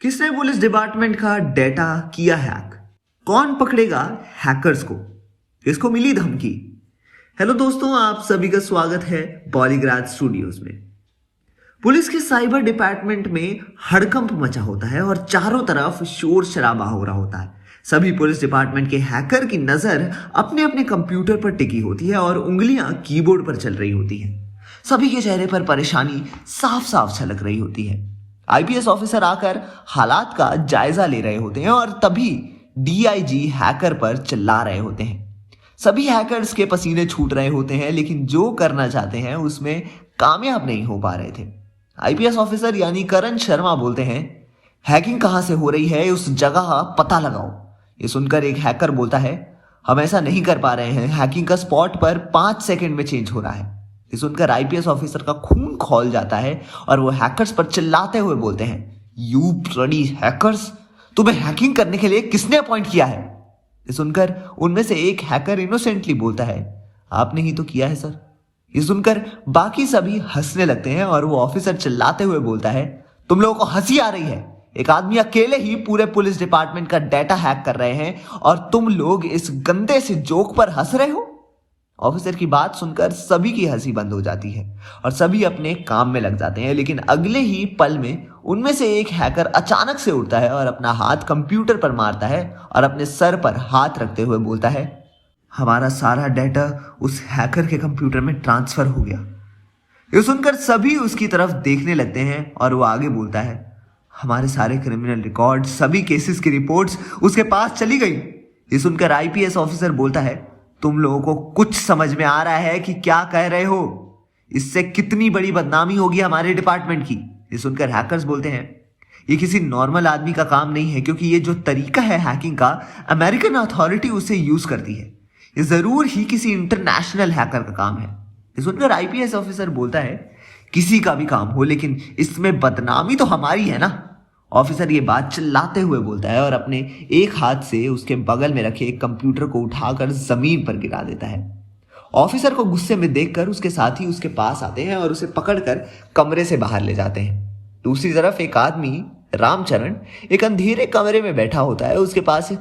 किसने police department का data किया हैक? कौन पकड़ेगा हैकर्स को? किसको मिली धमकी? हेलो दोस्तों, आप सभी का स्वागत है पॉलीग्राफ स्टूडियोज में। पुलिस के साइबर डिपार्टमेंट में हड़कंप मचा होता है और चारों तरफ शोर शराबा हो रहा होता है। सभी पुलिस डिपार्टमेंट के हैकर की नजर अपने अपने कंप्यूटर पर टिकी होती है और उंगलियां कीबोर्ड पर चल रही होती हैं। सभी के चेहरे पर परेशानी साफ साफ झलक रही होती है। आईपीएस ऑफिसर आकर हालात का जायजा ले रहे होते हैं और तभी डीआईजी हैकर पर चिल्ला रहे होते हैं। सभी हैकर्स के पसीने छूट रहे होते हैं, लेकिन जो करना चाहते हैं उसमें कामयाब नहीं हो पा रहे थे। आईपीएस ऑफिसर यानी करण शर्मा बोलते हैं, हैकिंग कहां से हो रही है उस जगह पता लगाओ। ये सुनकर एक हैकर बोलता है, हम ऐसा नहीं कर पा रहे हैं, हैकिंग का स्पॉट पर 5 सेकंड में चेंज हो रहा है। ये सुनकर आईपीएस ऑफिसर का खून खौल जाता है और वो हैकर्स पर चिल्लाते हुए बोलते हैं, यू ब्लडी हैकर्स, तुम्हें हैकिंग करने के लिए किसने अपॉइंट किया है? ये सुनकर उनमें से एक हैकर इनोसेंटली बोलता है, आपने ही तो किया है सर। ये सुनकर बाकी सभी हंसने लगते हैं और वो ऑफिसर चिल्लाते हुए बोलता है, तुम लोगों को हंसी आ रही है? एक आदमी अकेले ही पूरे पुलिस डिपार्टमेंट का डाटा हैक कर रहे हैं और तुम लोग इस गंदे से जोक पर हंस रहे हो? ऑफिसर की बात सुनकर सभी की हंसी बंद हो जाती है और सभी अपने काम में लग जाते हैं, लेकिन अगले ही पल में उनमें से एक हैकर अचानक से उठता है और अपना हाथ कंप्यूटर पर मारता है और अपने सर पर हाथ रखते हुए बोलता है, हमारा सारा डाटा उस हैकर के कंप्यूटर में ट्रांसफर हो गया। ये सुनकर सभी उसकी तरफ देखने लगते हैं और वो आगे बोलता है, हमारे सारे क्रिमिनल रिकॉर्ड, सभी केसेस की रिपोर्ट्स उसके पास चली गई। ये सुनकर आईपीएस ऑफिसर बोलता है, तुम लोगों को कुछ समझ में आ रहा है कि क्या कह रहे हो? इससे कितनी बड़ी बदनामी होगी हमारे डिपार्टमेंट की। ये सुनकर हैकर्स बोलते हैं, ये किसी नॉर्मल आदमी का काम नहीं है, क्योंकि ये जो तरीका है हैकिंग का, अमेरिकन अथॉरिटी उसे यूज करती है। ये जरूर ही किसी इंटरनेशनल हैकर का काम है। ये सुनकर आईपीएस ऑफिसर बोलता है, किसी का भी काम हो, लेकिन इसमें बदनामी तो हमारी है ना। ऑफिसर ये बात चिल्लाते हुए बोलता है और अपने एक हाथ से उसके बगल में रखे एक कंप्यूटर को उठाकर जमीन पर गिरा देता है। ऑफिसर को गुस्से में देखकर उसके साथी उसके पास आते हैं और उसे पकड़कर कमरे से बाहर ले जाते हैं। दूसरी तरफ एक आदमी, रामचरण, एक अंधेरे कमरे में बैठा होता है। उसके पास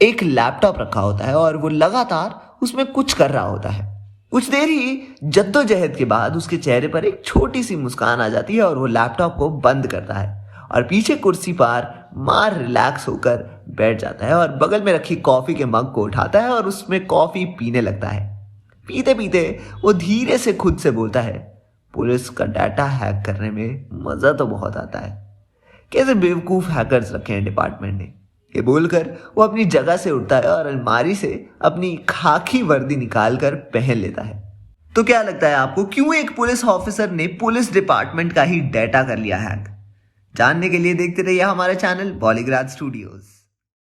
एक लैपटॉप रखा होता है और वो लगातार उसमें कुछ कर रहा होता है। कुछ देर ही जद्दोजहद के बाद उसके चेहरे पर एक छोटी सी मुस्कान आ जाती है और वो लैपटॉप को बंद करता है और पीछे कुर्सी पर मार रिलैक्स होकर बैठ जाता है और बगल में रखी कॉफी के मग को उठाता है और उसमें कॉफी पीने लगता है। पीते पीते वो धीरे से खुद से बोलता है, पुलिस का डाटा हैक करने में मजा तो बहुत आता है। कैसे बेवकूफ हैकर्स रखे हैं डिपार्टमेंट ने। ये बोलकर वो अपनी जगह से उठता है और अलमारी से अपनी खाकी वर्दी निकालकर पहन लेता है। तो क्या लगता है आपको, क्यों एक पुलिस ऑफिसर ने पुलिस डिपार्टमेंट का ही डाटा कर लिया हैक? जानने के लिए देखते रहिए हमारे चैनल पॉलीग्राफ स्टूडियोज।